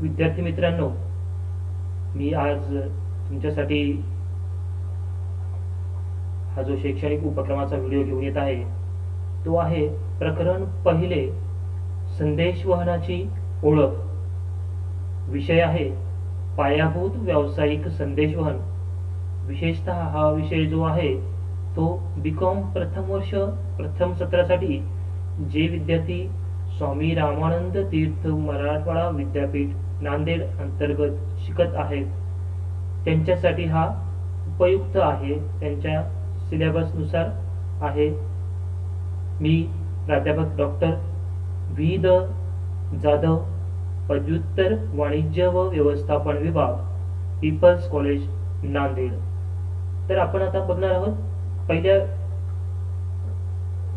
विद्यार्थी मित्रांनो, मी आज तुमच्यासाठी हा जो शैक्षणिक उपक्रमाचा व्हिडिओ घेऊन येत आहे तो आहे प्रकरण पहिले, संदेशवहनाची ओळख. विषय आहे पायाभूत व्यावसायिक संदेशवहन. विशेषतः हा विषय जो आहे तो बीकॉम प्रथम वर्ष प्रथम सत्रासाठी जे विद्यार्थी स्वामी रामानंद तीर्थ मराठवाडा विद्यापीठ नांदेड अंतर्गत शिकत आहेत त्यांच्यासाठी हा उपयुक्त आहे, त्यांच्या सिलेबसनुसार आहे. मी प्राध्यापक डॉक्टर व्ही द जाधव, पदव्युत्तर वाणिज्य व व्यवस्थापन विभाग, पीपल्स कॉलेज नांदेड. तर आपण आता बघणार आहोत पहिल्या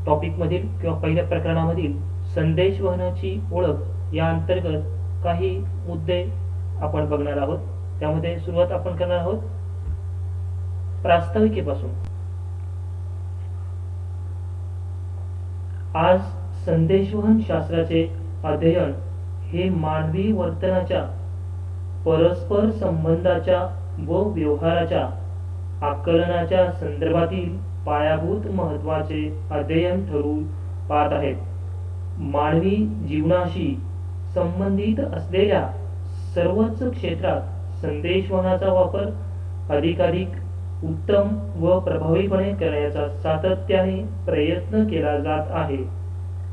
टॉपिक मधील किंवा पहिल्या प्रकरणामधील संदेशवहनाची ओळख या अंतर्गत काही मुद्दे आपण बघणार आहोत. त्यामध्ये सुरुवात आपण करणार आहोत प्रास्ताविकेपासून. आज संदेशवहन शास्त्राचे अध्ययन हे मानवी वर्तनाच्या, परस्पर संबंधाच्या व व्यवहाराच्या आकलनाच्या संदर्भातील पायाभूत महत्त्वाचे अध्ययन ठरून पाहत आहेत. मानवी जीवनाशी संबंधित असलेल्या सर्वच क्षेत्रात संदेशवहनाचा वापर अधिकाधिक उत्तम व प्रभावीपणे करण्याचा सातत्याने प्रयत्न केला जात आहे.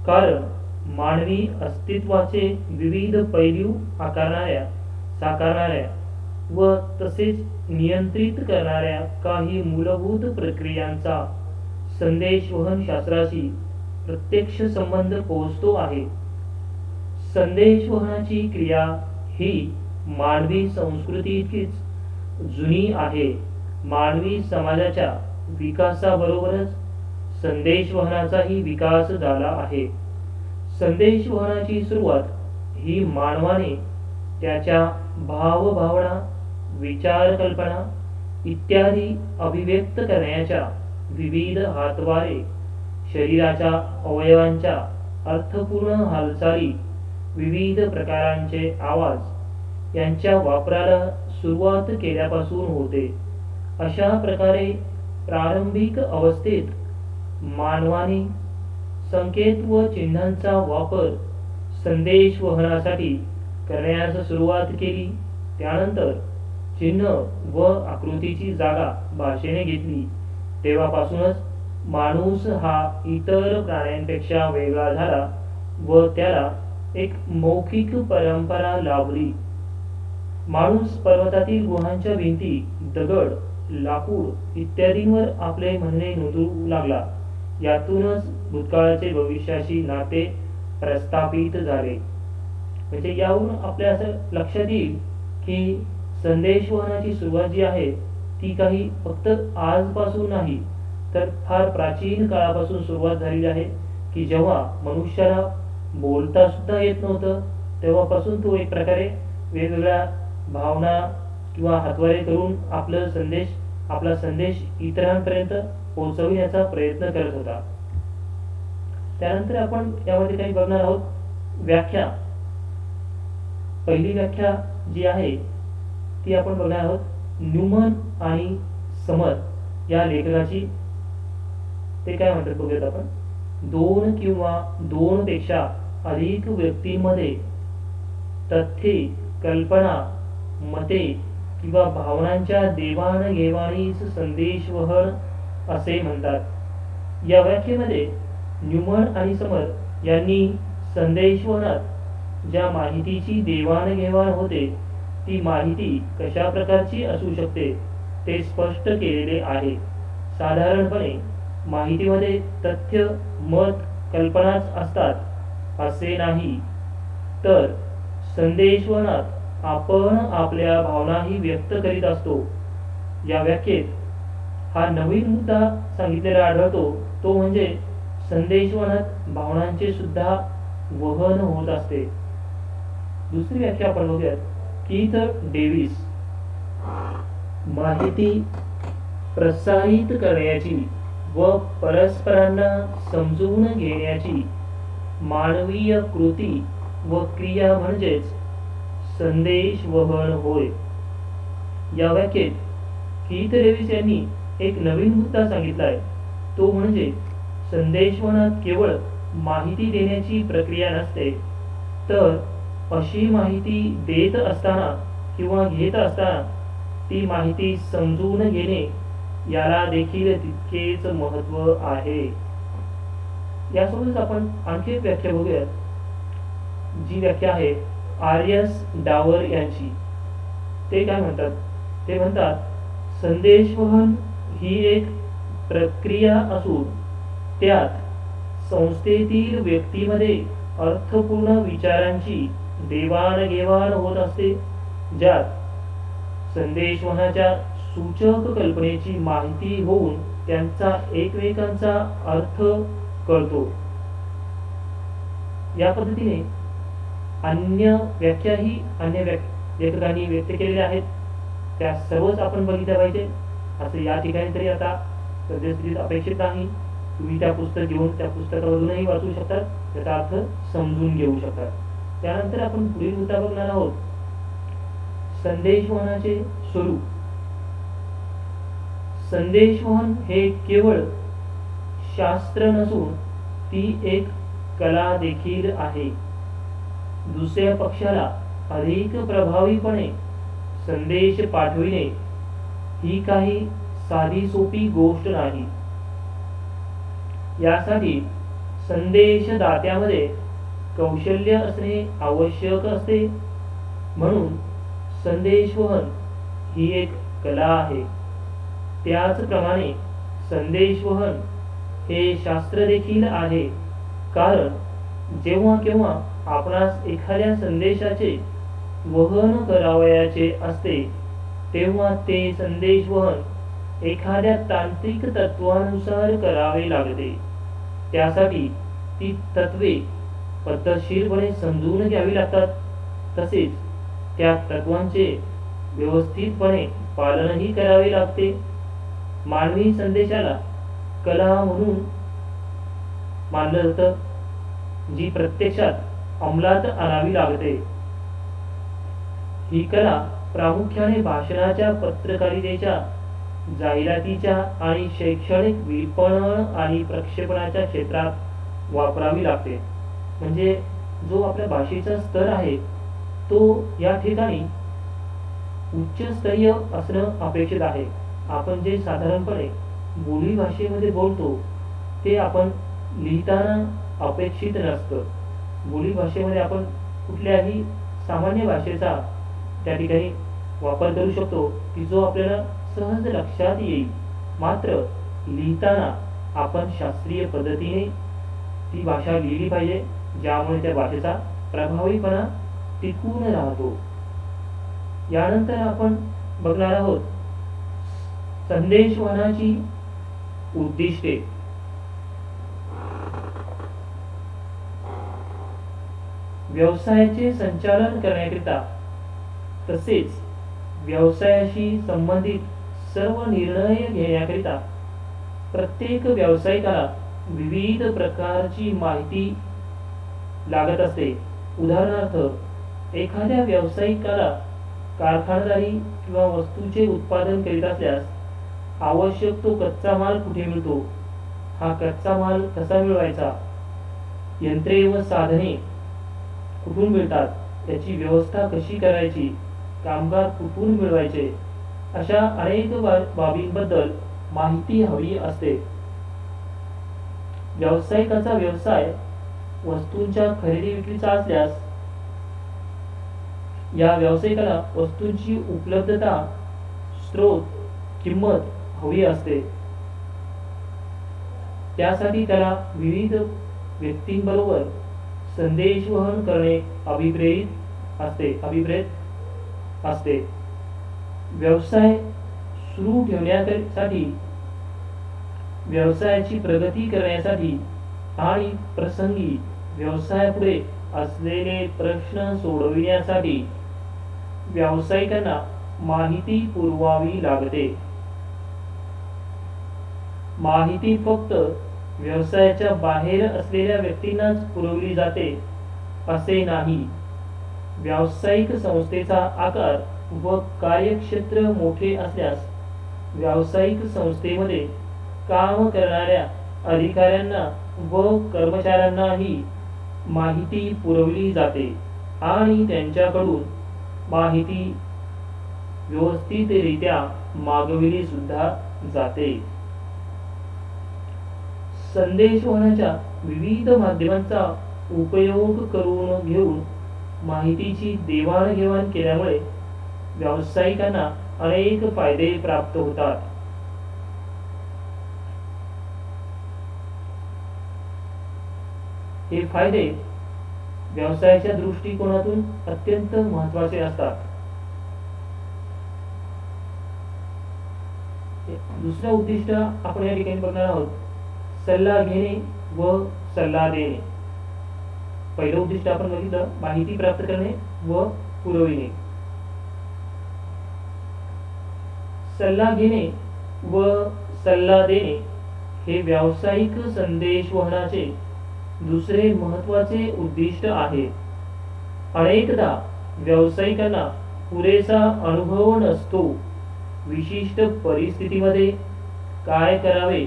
कारण मानवी अस्तित्वाचे विविध पैलू साकारणाऱ्या व तसेच नियंत्रित करणाऱ्या काही मूलभूत प्रक्रियांचा संदेशवहन शास्त्राशी प्रत्यक्ष संबंध पोहोचतो आहे. संदेशवहनाची क्रिया ही मानवी संस्कृती इतकीच जुनी आहे. मानवी समाजाच्या विकासाबरोबरच संदेशवहनाचाही विकास झाला आहे. संदेशवहनाची सुरुवात ही मानवाने त्याच्या भावभावना, विचार, कल्पना इत्यादी अभिव्यक्त करण्याच्या विविध हातवारे, शरीराच्या अवयवांच्या अर्थपूर्ण हालचाली, विविध प्रकारांचे आवाज यांच्या वापराला सुरुवात केल्यापासून होते. अशा प्रकारे प्रारंभिक अवस्थेत मानवाने संकेत व चिन्हांचा वापर संदेशवहनासाठी करण्यास सुरुवात केली. त्यानंतर चिन्ह व आकृतीची जागा भाषेने घेतली. तेव्हापासूनच माणूस हा इतर प्राण्यांपेक्षा वेगळा झाला व त्याला एक मौखिक परंपरा लाभली. माणूस पर्वतातील गुहांच्या भिंती, दगड, लाकूड इत्यादींवर आपले म्हणणे नोंदवू लागला. यातूनच भूतकाळाचे भविष्याशी नाते प्रस्थापित झाले. म्हणजे यावरून आपल्या असं लक्षात येईल की संदेशवहनाची सुरुवात जी आहे ती काही फक्त आजपासून नाही, तर फार प्राचीन काळापासून सुरुवात झालेली आहे. की जेव्हा मनुष्याला बोलता सुद्धा येत नव्हतं तेव्हापासून तो एक प्रकारे वेगवेगळ्या भावना किंवा हातवारे करून आपला संदेश इतरांपर्यंत पोहोचविण्याचा प्रयत्न करत होता. त्यानंतर आपण यामध्ये काही बघणार आहोत व्याख्या. पहिली व्याख्या जी आहे ती आपण बघणार आहोत न्यूमन आणि समर या लेखकाची. ते काय म्हणतात बघूयात आपण. दोन किंवा दोन पेक्षा अधिक व्यक्तींमध्ये तथ्ये, कल्पना, मते किंवा भावनांच्या देवाणघेवाणीस संदेशवहन असे म्हणतात. या व्याख्येमध्ये न्यूमन आणि समर यांनी संदेशवहनात ज्या माहितीची देवाणघेवाण होते ती माहिती कशा प्रकारची असू शकते ते स्पष्ट केलेले आहे. साधारणपणे माहितीमध्ये तथ्य, मत, कल्पनाच असतात असे नाही, तर संदेशवहनात आपण आपल्या भावनाही व्यक्त करीत असतो. या व्याख्येत हा नवीन मुद्दा सांगितलेला आढळतो, तो म्हणजे संदेशवहनात भावनांचे सुद्धा वहन होत असते. दुसरी व्याख्या आपण बघूयात. Keith Davis. माहिती प्रसारित करण्याची व परस्परांना समजून घेण्याची मानवीय कृती व क्रिया म्हणजेच संदेश वहन होय. या व्याख्येत कीथ लेविस यांनी एक नवीन मुद्दा सांगितला आहे. तो म्हणजे संदेशवहनात केवळ माहिती देण्याची प्रक्रिया नसते, तर अशी माहिती देत असताना किंवा घेत असताना ती माहिती समजून घेणे याला देखील तितकेच महत्त्व आहे. यासोबतच आपण आणखी एक व्याख्या बघूयात, जी व्याख्या आहे आर्यस डावर यांची. ते काय म्हणतात? ते म्हणतात, संदेशवहन ही एक प्रक्रिया असून त्यात संस्थेतील व्यक्तीमध्ये अर्थपूर्ण विचारांची देवाणघेवाण होत असते, ज्यात संदेशवहनाच्या सूचक कल्पनेची माहिती होऊन त्यांचा एकमेकांचा अर्थ कळतो. या पद्धतीने अन्य व्याख्याही अन्य लेखकांनी व्यक्त केलेल्या आहेत. त्या सर्वच आपण बघितल्या पाहिजे असं या ठिकाणी तरी आता सद्यस्थितीत अपेक्षित नाही. तुम्ही त्या पुस्तक घेऊन त्या पुस्तकामधूनही वाचू शकतात, त्याचा अर्थ समजून घेऊ शकतात. त्यानंतर आपण पुढील मुद्दा बघणार आहोत, संदेशवहनाचे स्वरूप. संदेशवहन हे केवळ शास्त्र नसून ती एक कला देखील आहे. दुसऱ्या पक्षाला अधिक प्रभावीपणे संदेश पाठविणे ही काही साधी सोपी गोष्ट नाही. यासाठी संदेशदात्यामध्ये कौशल्य असणे आवश्यक असते. म्हणून संदेशवहन ही एक कला आहे. त्याचप्रमाणे संदेशवहन हे शास्त्र देखील आहे, कारण जेव्हा केव्हा आपणास एखाद्या संदेशाचे वहन करावयाचे असते, तेव्हा ते संदेशवहन एखाद्या तांत्रिक तत्वानुसार करावे लागते. त्यासाठी ती तत्वे पद्धतशीरपणे समजून घ्यावी लागतात. तसेच त्या तत्वांचे व्यवस्थितपणे पालनही करावे लागते. मानवी संदेशाला कला म्हणून मानलं जातं, जी प्रत्यक्षात अंमलात आणावी लागते. ही कला प्रामुख्याने भाषणाच्या, पत्रकारितेच्या, जाहिरातीच्या आणि शैक्षणिक विपणन आणि प्रक्षेपणाच्या क्षेत्रात वापरावी लागते. म्हणजे जो आपल्या भाषेचा स्तर आहे तो या ठिकाणी उच्चस्तरीय असणं अपेक्षित आहे. आपण जे साधारणपणे बोली भाषेमध्ये बोलतो ते आपण लिहिताना अपेक्षित नसतं. बोली भाषेमध्ये आपण कुठल्याही सामान्य भाषेचा त्या ठिकाणी वापर करू शकतो की जो आपल्याला सहज लक्षात येईल. मात्र लिहिताना आपण शास्त्रीय पद्धतीने ती भाषा लिहिली पाहिजे, ज्यामुळे त्या भाषेचा प्रभावीपणा टिकून राहतो. यानंतर आपण बघणार आहोत संदेशवहनाची उद्दिष्टे. व्यवसायाचे संचालन करण्याकरिता तसेच व्यवसायाशी संबंधित सर्व निर्णय घेण्याकरिता प्रत्येक व्यावसायिकाला विविध प्रकारची माहिती लागत असते. उदाहरणार्थ, एखाद्या व्यावसायिकाला कारखानदारी किंवा वस्तूचे उत्पादन करीत असल्यास आवश्यक तो कच्चा माल कुठे मिळतो, हा कच्चा माल कसा मिळवायचा, यंत्रे व साधने कुठून मिळतात, त्याची व्यवस्था कशी करायची, कामगार कुठून मिळवायचे, अशा अनेक बाबींबद्दल माहिती हवी असते. व्यावसायिकाचा व्यवसाय वस्तूंच्या खरेदी विक्रीचा असल्यास या व्यावसायिकाला वस्तूंची उपलब्धता, स्रोत, किंमत हवी असते. त्यासाठी त्याला विविध व्यक्तींबरोबर संदेशवहन करणे अभिप्रेत असते. व्यवसाय सुरू ठेवण्यासाठी, व्यवसायाची प्रगती करण्यासाठी आणि प्रसंगी व्यवसायापुढे असलेले प्रश्न सोडविण्यासाठी व्यावसायिकांना माहिती पुरवावी लागते. माहिती फक्त व्यवसायाच्या बाहेर असलेल्या व्यक्तींनाच पुरवली जाते असे नाही, व्यावसायिक संस्थेचा आकार व कार्यक्षेत्र मोठे असल्यास व्यावसायिक संस्थेमध्ये काम करणाऱ्या अधिकाऱ्यांना व कर्मचाऱ्यांनाही माहिती पुरवली जाते आणि त्यांच्याकडून माहिती व्यवस्थितरित्या मागविली सुद्धा जाते. संदेशवहनाच्या विविध माध्यमांचा उपयोग करून घेऊन माहितीची देवाणघेवाण केल्यामुळे व्यावसायिकांना अनेक फायदे प्राप्त होतात. हे फायदे व्यवसायाच्या दृष्टिकोनातून अत्यंत महत्त्वाचे असतात. दुसरं उद्दिष्ट आपण या ठिकाणी बघणार आहोत, सल्ला घेणे व सल्ला देणे. पहिलं उद्दिष्ट आपण बघितलं, माहिती प्राप्त करणे व पुरविणे. सल्ला घेणे व सल्ला देणे हे व्यावसायिक संदेशवहनाचे दुसरे महत्त्वाचे उद्दिष्ट आहे. अनेकदा व्यावसायिकांना पुरेसा अनुभव नसतो. विशिष्ट परिस्थितीमध्ये काय करावे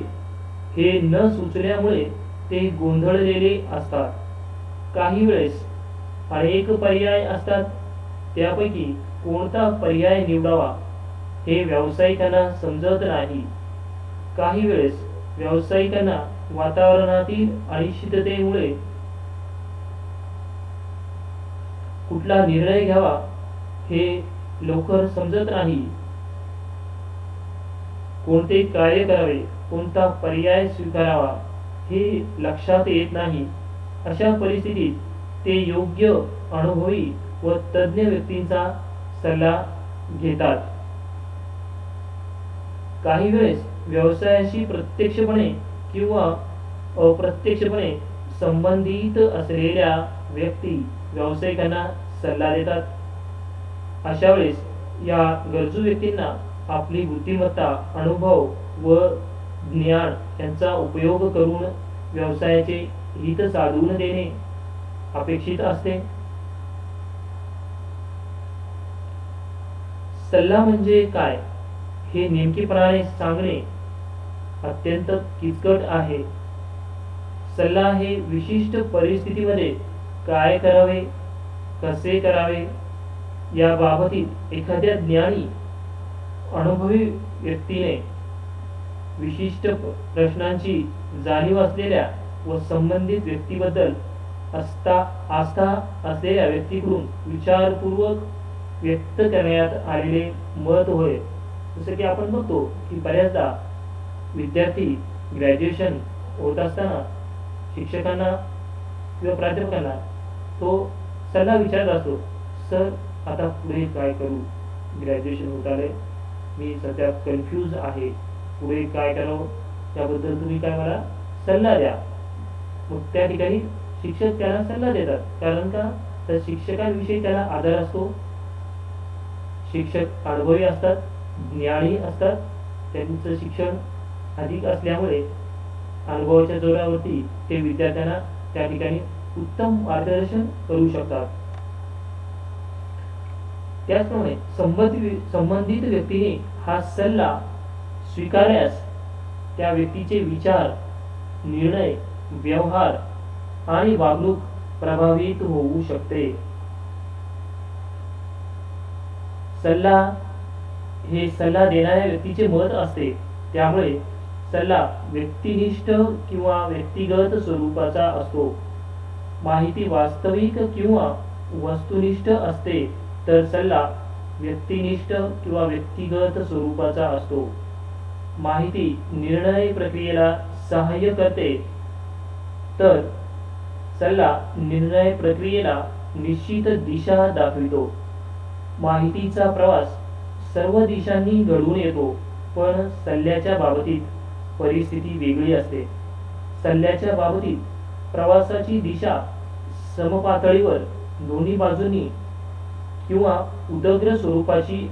हे न सुचल्यामुळे ते गोंधळलेले असतात. काही वेळेस अनेक पर्याय असतात, त्यापैकी कोणता पर्याय निवडावा हे व्यावसायिकांना समजत नाही. काही वेळेस व्यावसायिकांना वातावरणातील अनिश्चिततेमुळे कुठला निर्णय घ्यावा हे लवकर समजत नाही. कोणते कार्य करावे, कोणता पर्याय स्वीकारावा हे लक्षात येत नाही. अशा परिस्थितीत ते योग्य अनुभवी व तज्ञ व्यक्तींचा सल्ला घेतात. काही वेळेस व्यवसायाशी प्रत्यक्षपणे किंवा अप्रत्यक्षपणे संबंधित असलेल्या व्यक्ती व्यावसायिकांना सल्ला देतात. अशा वेळेस या गरजू व्यक्तींना आपली बुद्धिमत्ता, अनुभव व ज्ञान यांचा उपयोग करून व्यवसायाचे हित साधून देणे अपेक्षित असते. सल्ला म्हणजे काय हे नेमकेपणाने सांगणे अत्यंत किचकट आहे. सल्ला हे विशिष्ट परिस्थितीमध्ये काय करावे, कसे करावे याबाबतीत एखाद्या ज्ञानी अनुभवी व्यक्तीने विशिष्ट प्रश्नांची जाणीव असलेल्या व संबंधित व्यक्तीबद्दल आस्था असलेल्या व्यक्तीकडून विचारपूर्वक व्यक्त करण्यात आलेले मत होय. जसं की आपण बघतो की बऱ्याचदा विद्यार्थी ग्रॅज्युएशन होत असताना शिक्षकांना किंवा प्राध्यापकांना तो सल्ला विचारत असतो, सर आता पुढे काय करू, ग्रॅज्युएशन होत आले, मी सध्या कन्फ्यूज आहे, पुढे काय करावं त्याबद्दल तुम्ही काय मला सल्ला द्या. मग त्या ठिकाणी शिक्षक त्याला सल्ला देतात. कारण का तर शिक्षकांविषयी त्याला आदर असतो. शिक्षक अनुभवी असतात, ज्ञानी असतात. त्यांचं शिक्षण अधिक असल्यामुळे अनुभवाच्या जोरावरती ते विद्यार्थ्यांना त्या ठिकाणी उत्तम मार्गदर्शन करू शकतात. त्याचप्रमाणे संबंधित व्यक्तीने हा सल्ला स्वीकारल्यास त्या व्यक्तीचे विचार, निर्णय, व्यवहार आणि वागणूक प्रभावित होऊ शकते. सल्ला हे सल्ला देणाऱ्या व्यक्तीचे मत असते. त्यामुळे सल्ला व्यक्तिनिष्ठ किंवा व्यक्तिगत स्वरूपाचा असतो. माहिती वास्तविक किंवा वस्तुनिष्ठ असते तर सल्ला व्यक्तिनिष्ठ किंवा व्यक्तिगत स्वरूपाचा असतो. माहिती निर्णय प्रक्रियेला सहाय्य करते तर सल्ला निर्णय प्रक्रियेला निश्चित दिशा दाखवितो. माहितीचा प्रवास सर्व दिशांनी घडून येतो, पण सल्ल्याच्या बाबतीत परिस्थिती वेगळी असते. सल्ल्याच्या बाबतीत प्रवासाची दिशा समपातळीवर दोन्ही बाजूंनी किंवा उदग्र स्वरूपाची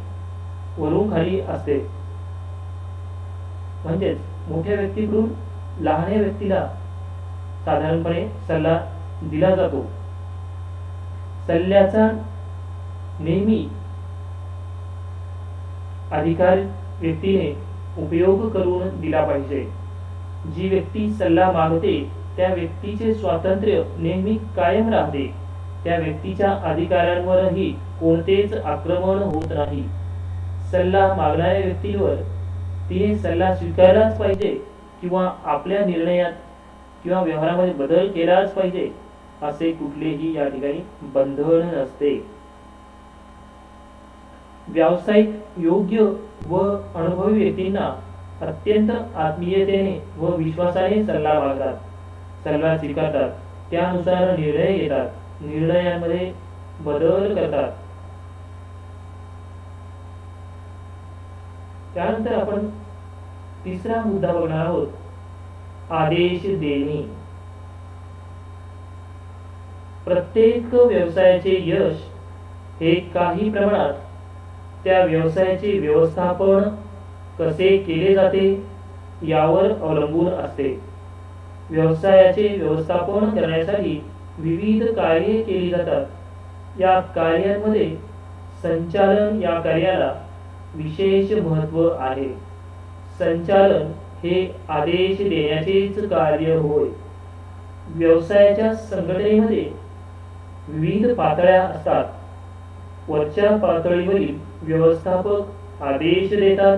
वरून खाली असते. म्हणजेच मोठ्या व्यक्तीकडून लहान व्यक्तीला साधारणपणे सल्ला दिला जातो. सल्ल्याचा नेहमी अधिकार व्यक्तीने उपयोग करून दिला पाहिजे. जी व्यक्ती सल्ला मागते त्या व्यक्तीचे स्वातंत्र्य नेहमी कायम राहते. त्या व्यक्तीच्या अधिकारांवरही कोणतेच आक्रमण होत नाही. सल्ला मागणाऱ्या व्यक्तीवर तिने सल्ला स्वीकारलाच पाहिजे किंवा आपल्या निर्णयात किंवा व्यवहारामध्ये बदल केलाच पाहिजे असे कुठलेही या ठिकाणी बंधन नसते. व्यावसायिक योग्य व अनुभवी व्यक्तींना अत्यंत आत्मीयतेने व विश्वासाने सल्ला मागतात, सल्ला स्वीकारतात, त्यानुसार निर्णय घेतात, निर्णयांमध्ये बदल करतात. त्यानंतर आपण तिसरा मुद्दा बघणार आहोत, आदेश देणे. प्रत्येक व्यवसायाचे यश हे काही प्रमाणात त्या व्यवसायाचे व्यवस्थापन कसे केले जाते यावर अवलंबून असते. व्यवसायाचे व्यवस्थापन करण्यासाठी विविध कार्ये केली जातात. या कार्यांमध्ये संचालन या कार्याला विशेष महत्त्व आहे. संचालन हे आदेश देण्याचेच कार्य होय. व्यवसायाच्या संघटनेमध्ये विविध पातळ्या असतात. वरच्या पातळीवरील व्यवस्थापक आदेश देतात.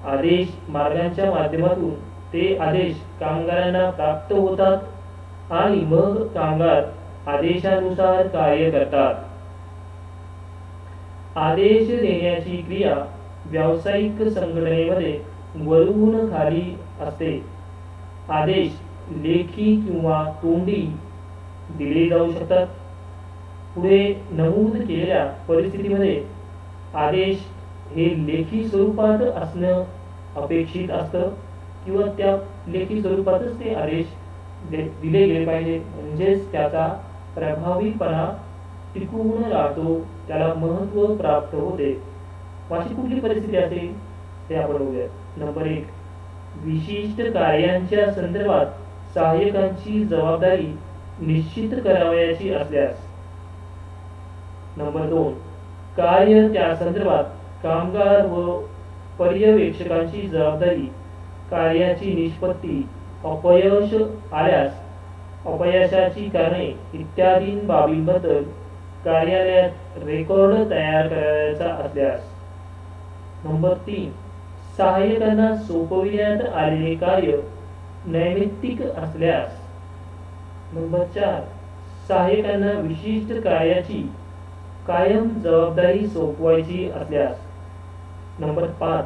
आदेश मार्गांच्या माध्यमातून ते आदेश कामगारांना प्राप्त होतात आणि मग कामगार आदेशानुसार कार्य करतात. आदेश देण्याची क्रिया व्यावसायिक संघटनेमध्ये वरून खाली असते. आदेश लेखी किंवा तोंडी दिले जाऊ शकतात. पुढे नमूद केलेल्या परिस्थितीमध्ये आदेश हे लेखी स्वरूपात असणं अपेक्षित असतं किंवा त्या लेखी स्वरूपातच ते आदेश दिले गेले पाहिजे, म्हणजेच त्याचा प्रभावीपणा टिकून राहतो, त्याला महत्त्व प्राप्त होते. अशी कुठली परिस्थिती असेल ते आपण बघूया. नंबर 1, विशिष्ट कार्यांच्या संदर्भात सहाय्यकांची जबाबदारी निश्चित करावयाची असल्यास. नंबर 2, कार्य त्या संदर्भात कामगार व पर्यवेक्षकांची जबाबदारी, कार्याची निष्पत्ती, अपयश आल्यास अपयशाची कारणे इत्यादी बाबींबद्दल कार्यालयात रेकॉर्ड तयार करायचा असल्यास. नंबर 3, सहाय्यकांना सोपविण्यात आलेले कार्य नैमित्तिक असल्यास. नंबर 4, सहाय्यकांना विशिष्ट कार्याची कायम जबाबदारी सोपवायची असल्यास. नंबर 5,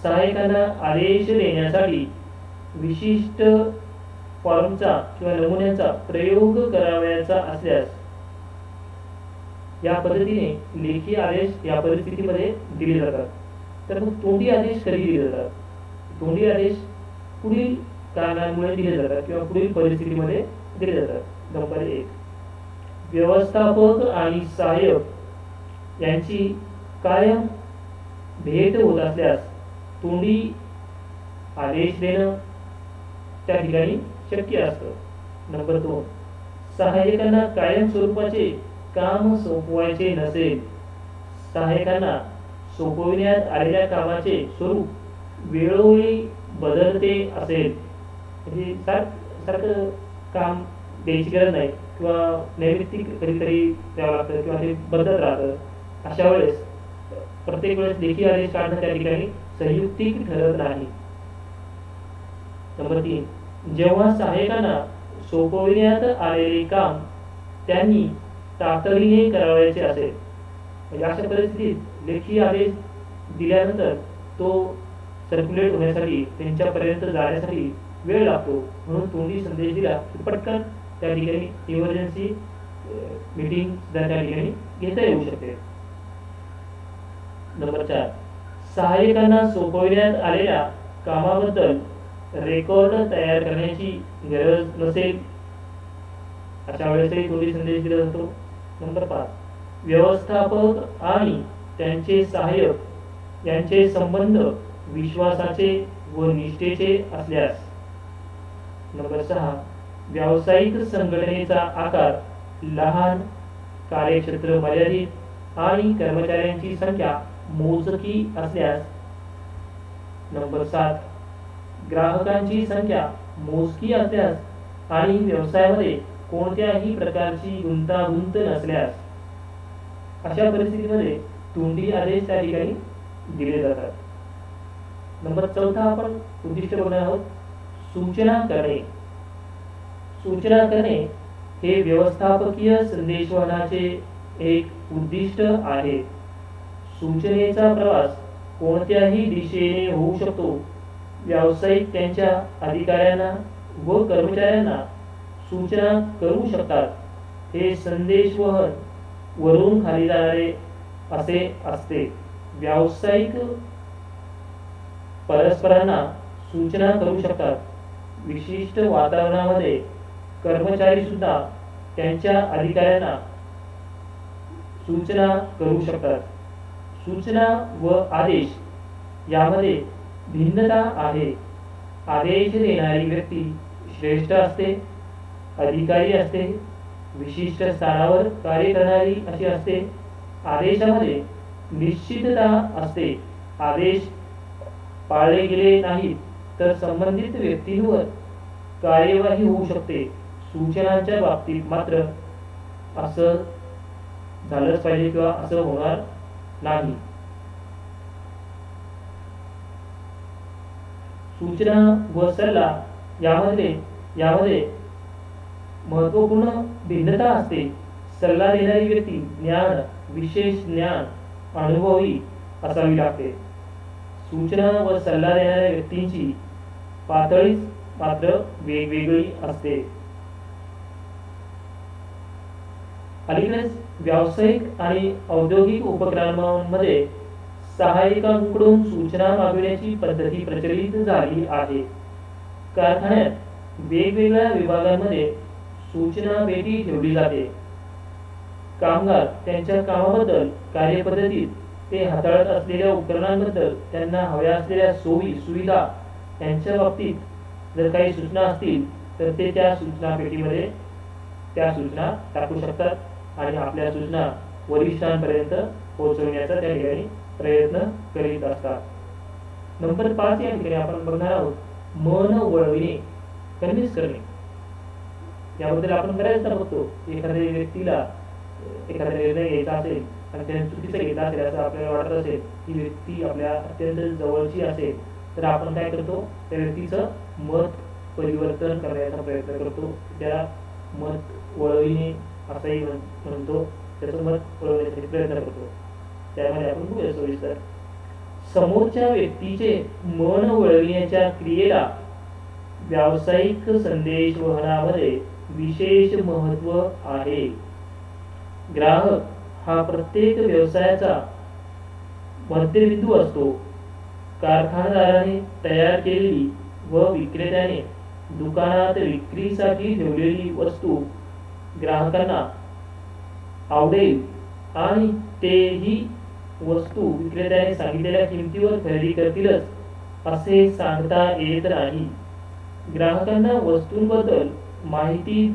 सहाय्यकांना आदेश देण्यासाठी विशिष्ट फॉर्मचा किंवा नमुन्याचा प्रयोग करावयाचा असल्यास. या पद्धतीने लेखी आदेश या परिस्थितीमध्ये दिले जातात. तर मग तोंडी आदेश कधी दिले जातात? तोंडी आदेश पुढील कारणांमुळे दिले जातात किंवा पुढील परिस्थितीमध्ये दिले जातात. नंबर 1, व्यवस्थापक आणि सहाय्यक यांची कायम भेट होत असल्यास तोंडी आदेश देणं त्या ठिकाणी शक्य असतं. नंबर 2, सहाय्यकांना कायम स्वरूपाचे काम सोपवायचे नसेल, सहाय्यकांना सोपविण्यात आलेल्या कामाचे स्वरूप वेळोवेळी बदलते असेल, म्हणजे सारखं काम द्यायची गरज नाही किंवा नैमित्तिक कधीतरी द्यावं लागतं किंवा ते बदलत राहतं, अशा वेळेस प्रत्येक वेळेस लेखी आदेश काढणं त्या ठिकाणी संयुक्तिक ठरत नाही. नंबर 3, जेव्हा सहाय्यकांना सोपविण्यात आलेले काम त्यांनी तातडीने करावयाचे असेल, म्हणजे अशा परिस्थितीत लेखी आदेश दिल्यानंतर तो सर्क्युलेट होण्यासाठी, त्यांच्यापर्यंत जाण्यासाठी वेळ लागतो, म्हणून तोंडी संदेश दिला की पटकन त्या ठिकाणी इमर्जन्सी मीटिंग त्या ठिकाणी घेता येऊ शकते. नंबर 4, सहाय्यकांना सोपविण्यात आलेल्या कामाबद्दल रेकॉर्ड तयार करण्याची गरज नसेल, अशा वेळेसही तोंडी संदेश दिला जातो. नंबर 5, व्यवस्थापक आणि त्यांचे सहाय्यक यांचे संबंध विश्वासाचे व निष्ठेचे असल्यास. नंबर 6, व्यावसायिक संघटनेचा आकार लहान, कार्यक्षेत्र मर्यादित आणि कर्मचाऱ्यांची संख्या मोजकी असल्यास. नंबर 7, ग्राहकांची संख्या मोजकी असल्यास आणि व्यवसायामध्ये कोणत्याही प्रकारची गुंतागुंत नसल्यास. अशा परिस्थितीमध्ये तोंडी आदेश त्या ठिकाणी दिले जातात. नंबर 14 आपण उद्दिष्ट बघणार आहोत. सूचना करणे. सूचना करणे हे व्यवस्थापकीय संदेशवहनाचे एक उद्दिष्ट आहे. सूचनेचा प्रवास कोणत्याही दिशेने होऊ शकतो. व्यावसायिक त्यांच्या अधिकाऱ्यांना व कर्मचाऱ्यांना सूचना करू शकतात. हे संदेशवहन वरून खाली जाणारे असे असते. व्यावसायिक परस्परांना सूचना करू शकतात. विशिष्ट वातावरणामध्ये कर्मचारी सुद्धा त्यांच्या अधिकाऱ्यांना सूचना करू शकतात. सूचना व आदेश यामध्ये भिन्नता आहे. आदेश देणारी व्यक्ती श्रेष्ठ असते, अधिकारी असते, विशिष्ट स्थानावर कार्य करणारी अशी असते. आदेशामध्ये निश्चितता असते. आदेश पाळले गेले नाहीत तर संबंधित व्यक्तींवर कार्यवाही होऊ शकते. सूचनांच्या बाबतीत मात्र असं झालंच पाहिजे किंवा असं होणार नाही. सूचना व सल्ला यामध्ये महत्त्वपूर्ण भिन्नता असते. सल्ला देणारी व्यक्ती विशेष ज्ञान अनुभवी असावी लागते. सूचना व सल्ला देणाऱ्या व्यक्तींची पातळी मात्र वेगवेगळी असते. अलीकडेच व्यावसायिक आणि औद्योगिक उपक्रमांमध्ये सहाय्यकांकडून सूचना मागविण्याची पद्धती प्रचलित झाली आहे. कारखान्यात वेगवेगळ्या विभागांमध्ये सूचना पेटी ठेवली जाते. कामगार त्यांच्या कामाबद्दल, कार्यपद्धतीत, ते हाताळत असलेल्या उपकरणांबद्दल, त्यांना हव्या असलेल्या सोयी सुविधा यांच्या बाबतीत जर काही सूचना असतील तर ते त्या सूचना पेटीमध्ये त्या सूचना टाकू शकतात आणि आपल्या सूचना वरिष्ठांपर्यंत पोहोचवण्याचा त्या ठिकाणी प्रयत्न करीत असतात. नंबर 5 या ठिकाणी आपण बघणार आहोत मन वळविणे, कन्व्हिन्स करणे. याबद्दल आपण बऱ्याचदा बघतो. एखाद्या व्यक्तीला एखादा निर्णय घ्यायचा असेल आणि त्याने चुकीचा घेतला असेल असं आपल्याला वाटत असेल, ती व्यक्ती आपल्या अत्यंत जवळची असेल तर आपण काय करतो, त्या व्यक्तीचं मत परिवर्तन करण्याचा प्रयत्न करतो. त्याला मत वळविणे असंही म्हणतो. त्याचं मत वळवण्यासाठी प्रयत्न करतो. त्यामध्ये आपण बघूया सविस्तर. समोरच्या व्यक्तीचे मन वळविण्याच्या क्रियेला व्यावसायिक संदेशवहनामध्ये विशेष महत्त्व आहे. ग्राहक हा प्रत्येक व्यवसायाचा मध्यबिंदू असतो. कारखानदाराने तयार केलेली व विक्रेत्याने दुकानात विक्रीसाठी ठेवलेली वस्तू ग्राहकांना आवडेल आणि तेही वस्तू विक्रेत्याने सांगितलेल्या किमतीवर खरेदी करतीलच असे सांगता येत नाही. ग्राहकांना वस्तूंबद्दल माहिती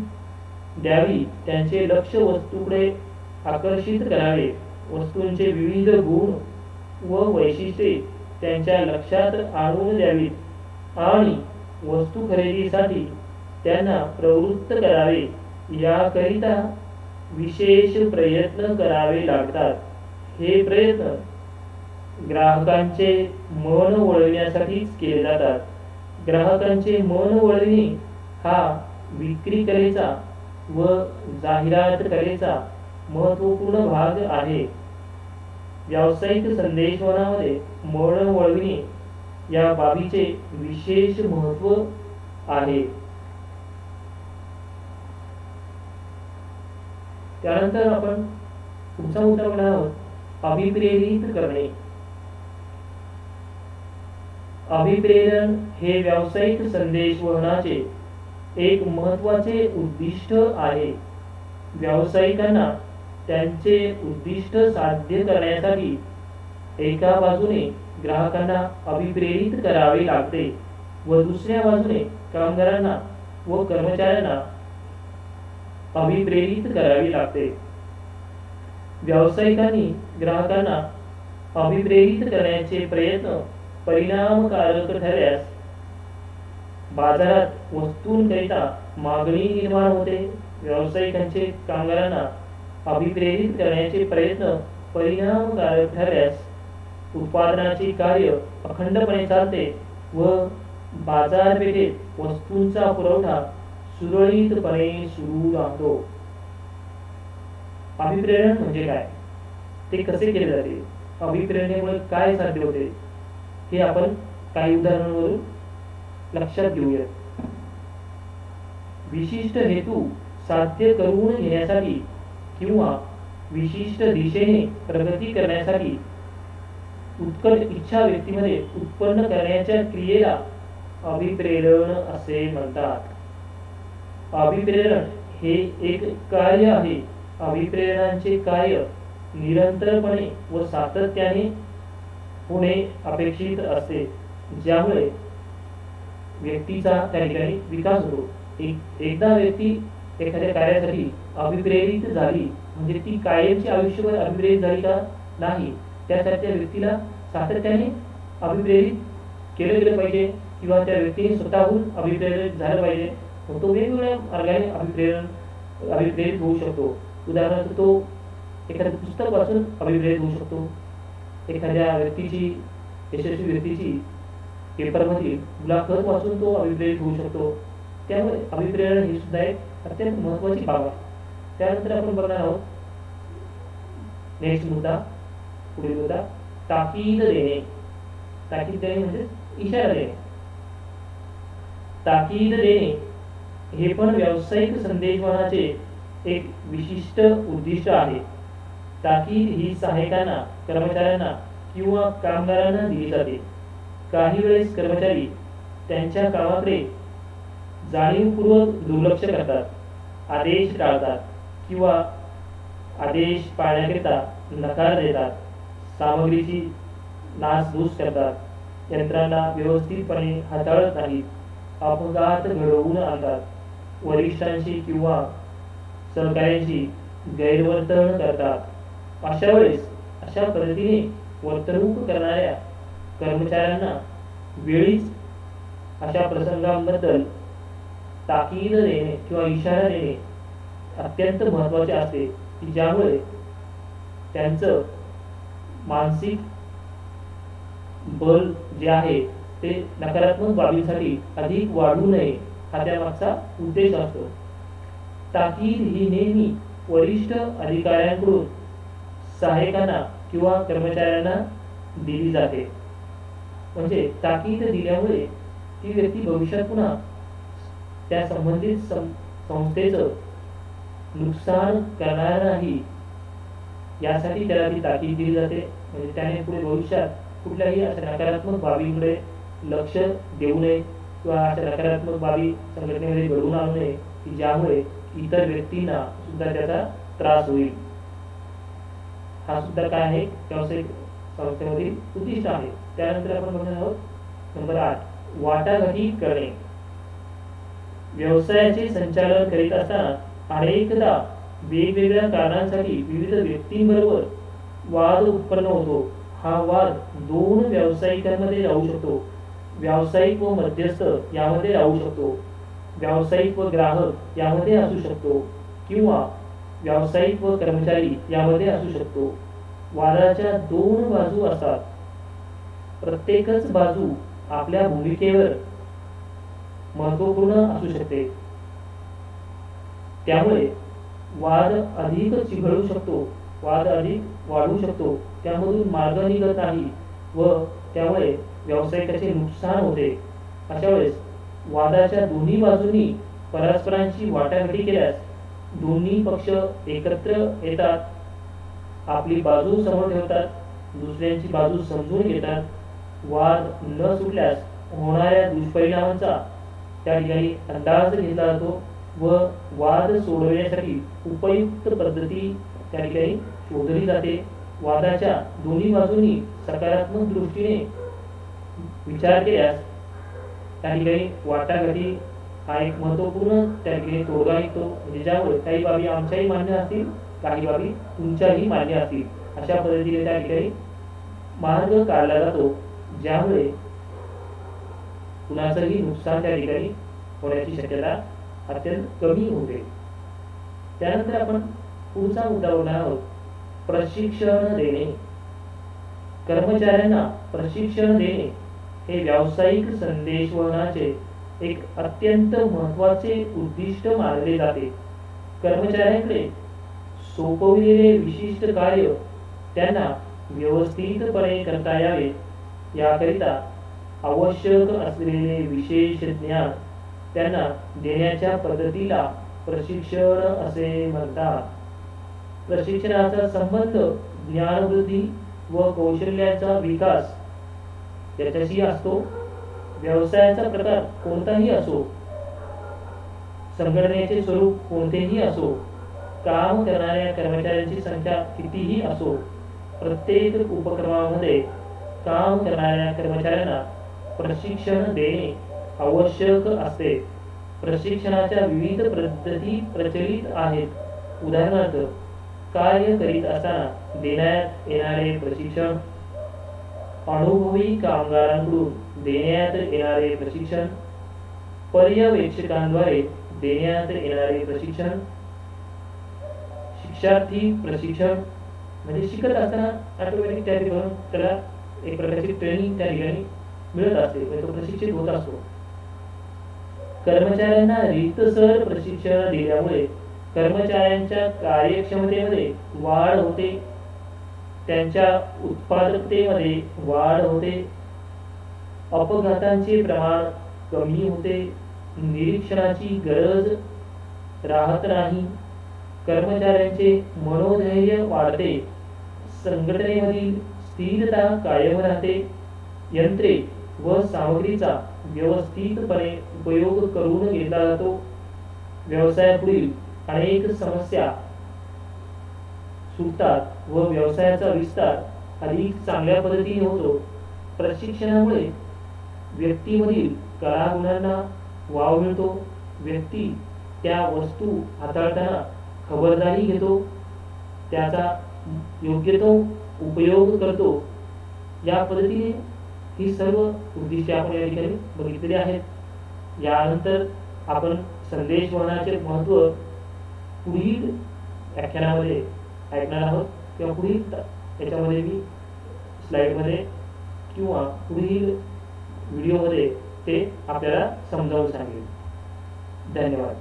द्यावी, त्यांचे लक्ष वस्तूकडे आकर्षित करावे, वस्तूंचे विविध गुण व वैशिष्ट्ये त्यांच्या लक्षात आणून द्यावीत आणि वस्तू खरेदीसाठी त्यांना प्रवृत्त करावे. याकरिता विशेष प्रयत्न करावे लागतात. हे प्रयत्न ग्राहकांचे मन वळविण्यासाठीच केले जातात. ग्राहकांचे मन वळविणे हा विक्री कलेचा व जाहिरात कलेचा महत्त्वपूर्ण भाग आहे. व्यावसायिक संदेशवहनामध्ये मन वळविणे या बाबीचे विशेष महत्त्व आहे. त्यानंतर आपण पुढचा मुद्दा बघणार आहोत, अभिप्रेरित करणे. अभिप्रेरण हे व्यावसायिक संदेशवहनाचे एक महत्त्वाचे उद्दिष्ट आहे. व्यावसायिकांना त्यांचे उद्दिष्ट साध्य करण्यासाठी एका बाजूने ग्राहकांना अभिप्रेरित करावे लागते व दुसऱ्या बाजूने कामगारांना व कर्मचाऱ्यांना अभिप्रेरित करावी लागते. व्यावसायिकांनी ग्राहकांना अभिप्रेरित करण्याचे प्रयत्न परिणामकारक ठरल्यास बाजारात वस्तूंकरिता मागणी निर्माण होते. व्यावसायिकांचे कामगारांना अभिप्रेरित करण्याचे प्रयत्न परिणामकारक ठरल्यास उत्पादनाचे कार्य अखंडपणे चालते व बाजारपेठेत वस्तूंचा पुरवठा सुरळीतपणे सुरू राहतो. अभिप्रेरण म्हणजे काय, ते कसे केले जाते, अभिप्रेरणेमुळे काय साध्य होते, हे आपण काही उदाहरणांवरून लक्षात घेऊयात. विशिष्ट हेतू साध्य करून घेण्यासाठी किंवा विशिष्ट दिशेने प्रगती करण्यासाठी उत्कट इच्छा व्यक्तीमध्ये उत्पन्न करण्याच्या क्रियेला अभिप्रेरण असे म्हणतात. अभिप्रेरण हे एक कार्य आहे. अभिप्रेरणांचे कार्य निरंतरपणे व सातत्याने होणे अपेक्षित असते, ज्यामुळे व्यक्तीचा त्या ठिकाणी विकास होतो. एकदा व्यक्ती एखाद्या कार्यासाठी अभिप्रेरित झाली म्हणजे ती कायमची आयुष्यभर अभिप्रेरित झाली का नाही, त्यासाठी त्या व्यक्तीला सातत्याने अभिप्रेरित केलं गेलं पाहिजे किंवा त्या व्यक्तीने स्वतःहून अभिप्रेरित झालं पाहिजे. तो वेगवेगळ्या मार्गाने अभिप्रेरित होऊ शकतो. उदाहरणार्थ तो एखाद्या पुस्तक वाचून अभिप्रेरित होऊ शकतो, एखाद्या व्यक्तीची यशस्वी व्यक्तीची पेपरमधील मुलाखत वाचून तो अभिप्रेरित होऊ शकतो. त्यामुळे अभिप्रेरण ही सुद्धा एक अत्यंत महत्त्वाची बाब आहे. त्यानंतर आपण बघणार आहोत नेक्स्ट मुद्दा, पुढील मुद्दा, ताकीद देणे. ताकीद देणे म्हणजे इशारा देणे. ताकीद देणे हे पण व्यावसायिक संदेशवहनाचे एक विशिष्ट उद्दिष्ट आहे. ताकीद ही सहायकांना, कर्मचाऱ्यांना किंवा कामगारांना दिली जाते. काही वेळेस कर्मचारी त्यांच्या कामाकडे जाणीवपूर्वक दुर्लक्ष करतात, आदेश टाळतात किंवा आदेश पाळण्याकरिता नकार देतात, सामग्रीची नासधूस करतात, यंत्रांना व्यवस्थितपणे हाताळत नाहीत, अपघात घडवून आणतात, वरिष्ठांशी किंवा सहकाऱ्यांशी गैरवर्तन करतात. अशा वेळेस अशा पद्धतीने वर्तणूक करणाऱ्या कर्मचाऱ्यांना वेळीच अशा प्रसंगांबद्दल ताकीद देणे किंवा इशारा देणे अत्यंत महत्त्वाचे असते, की ज्यामुळे त्यांचं मानसिक बल जे आहे ते नकारात्मक बाबींसाठी अधिक वाढू नये, हा त्यामागचा उद्देश असतो. ताकीद ही नेहमी वरिष्ठ अधिकाऱ्यांकडून सहायकांना किंवा कर्मचाऱ्यांना दिली जाते. म्हणजे ताकीद दिल्यामुळे ती व्यक्ती भविष्यात पुन्हा त्या संबंधित संस्थेचं नुकसान करणार नाही, यासाठी त्याला ती ताकीद दिली जाते. म्हणजे त्याने पुढे भविष्यात कुठल्याही अशा नकारात्मक बाबींकडे लक्ष देऊ नये किंवा अशा नकारात्मक बाबी संघटनेमध्ये घडवून आणू नये, की ज्यामुळे इतर व्यक्तींना सुद्धा त्याचा त्रास होईल. हा सुद्धा काय आहे, व्यावसायिक संस्थेमधील उद्दिष्ट आहे. त्यानंतर आपण बघणार आहोत नंबर 8, वाटाघाटी करणे. व्यवसायाचे संचालन करीत असताना अनेकदा वेगवेगळ्या कारणांसाठी विविध व्यक्तींबरोबर वाद उत्पन्न होतो. हा वाद दोन व्यावसायिकांमध्ये राहू शकतो, व्यावसायिक व मध्यस्थ यामध्ये राहू शकतो, व्यावसायिक व ग्राहक यामध्ये असू शकतो किंवा व्यावसायिक व कर्मचारी यामध्ये असू शकतो. वादाच्या दोन बाजू असतात. प्रत्येकच बाजू आपल्या भूमिकेवर महत्त्वपूर्ण असू शकते. त्यामुळे वाद अधिक चिघळू शकतो, वाद अधिक वाढू शकतो, त्यामधून मार्ग निघत नाही व त्यामुळे व्यावसायिकाचे नुकसान होते. अशा वेळेस वादाच्या दोन्ही बाजूंनी परस्परांची वाटाघाटी केल्यास दोन्ही पक्ष एकत्र येतात, आपली बाजू समोर ठेवतात, दुसऱ्यांची बाजू समजून घेतात. वाद न सुटल्यास होणाऱ्या दुष्परिणामांचा त्या ठिकाणी अंदाज घेतला जातो व वाद सोडवण्यासाठी उपयुक्त पद्धती त्या ठिकाणी शोधली जाते. वादाच्या दोन्ही बाजूंनी सकारात्मक दृष्टीने विचार केल्यास त्या ठिकाणी वाटाघाटी हा एक महत्त्वपूर्ण त्या ठिकाणी तोडगा निघतो, म्हणजे ज्यामुळे काही बाबी आमच्याही मान्य असतील, काही बाबी तुमच्याही मान्य असतील, अशा पद्धतीने त्या ठिकाणी मार्ग काढला जातो, ज्यामुळे कुणाचंही नुकसान त्या ठिकाणी होण्याची शक्यता अत्यंत कमी होते. त्यानंतर आपण पुढचा मुद्दा बोलणार आहोत, प्रशिक्षण देणे. कर्मचाऱ्यांना प्रशिक्षण देणे हे व्यावसायिक संदेशवहनाचे एक अत्यंत महत्त्वाचे उद्दिष्ट मानले जाते. कर्मचाऱ्यांकडे सोपविलेले विशिष्ट कार्य त्यांना व्यवस्थितपणे करता यावे याकरिता आवश्यक असलेले विशेष ज्ञान त्यांना देण्याच्या पद्धतीला प्रशिक्षण असे म्हणतात. प्रशिक्षणाचा संबंध ज्ञानवृद्धी व कौशल्याचा विकास याच्याशी असतो. व्यवसायाचा प्रकार कोणताही असो, संघटनेचे स्वरूप कोणतेही असो, काम करणाऱ्या कर्मचाऱ्यांची संख्या कितीही असो, प्रत्येक उपक्रमामध्ये काम करणाऱ्या कर्मचाऱ्यांना प्रशिक्षण देणे आवश्यक असते. प्रशिक्षणाच्या विविध पद्धती प्रचलित आहेत. उदाहरणार्थ, कार्य करीत असताना देण्यात येणारे प्रशिक्षण, अनुभवी कामगारांकडून देण्यात येणारे प्रशिक्षण, पर्यवेक्षकांद्वारे देण्यात येणारे प्रशिक्षण, शिक्षार्थी प्रशिक्षण, म्हणजे शिकत असताना ऑटोमॅटिक त्या ठिकाणी त्याला एक प्रकारची ट्रेनिंग त्या ठिकाणी मिळत असते, म्हणजे तो प्रशिक्षित होत असतो. कर्मचाऱ्यांना रीतसर प्रशिक्षण दिल्यामुळे कर्मचाऱ्यांच्या कार्यक्षमतेमध्ये वाढ होते, त्यांच्या उत्पादकतेमध्ये वाढ होते, अपघातांचे प्रमाण कमी होते, निरीक्षणाची गरज राहत नाही, कर्मचाऱ्यांचे मनोधैर्य वाढते, संघटनेमधील स्थिरता कायम राहते, यंत्रे व सामग्रीचा व्यवस्थितपणे उपयोग करून घेतला जातो, व्यवसायापुढील अनेक समस्या सुटतात व व्यवसायाचा विस्तार अधिक चांगल्या पद्धतीने होतो. प्रशिक्षणामुळे व्यक्तीमधील कलागुणांना वाव मिळतो, व्यक्ती त्या वस्तू हाताळताना खबरदारी घेतो, त्याचा योग्य तो उपयोग करतो. या पद्धतीने ही सर्व उद्दिष्टे आपण या ठिकाणी बघितलेली आहेत. यानंतर आपण संदेशवहनाचे महत्त्व पुढील व्याख्यानामध्ये ऐकणार आहोत, किंवा पुढील याच्यामध्ये मी स्लाईडमध्ये किंवा पुढील व्हिडिओमध्ये ते आपल्याला समजावून सांगेल. धन्यवाद.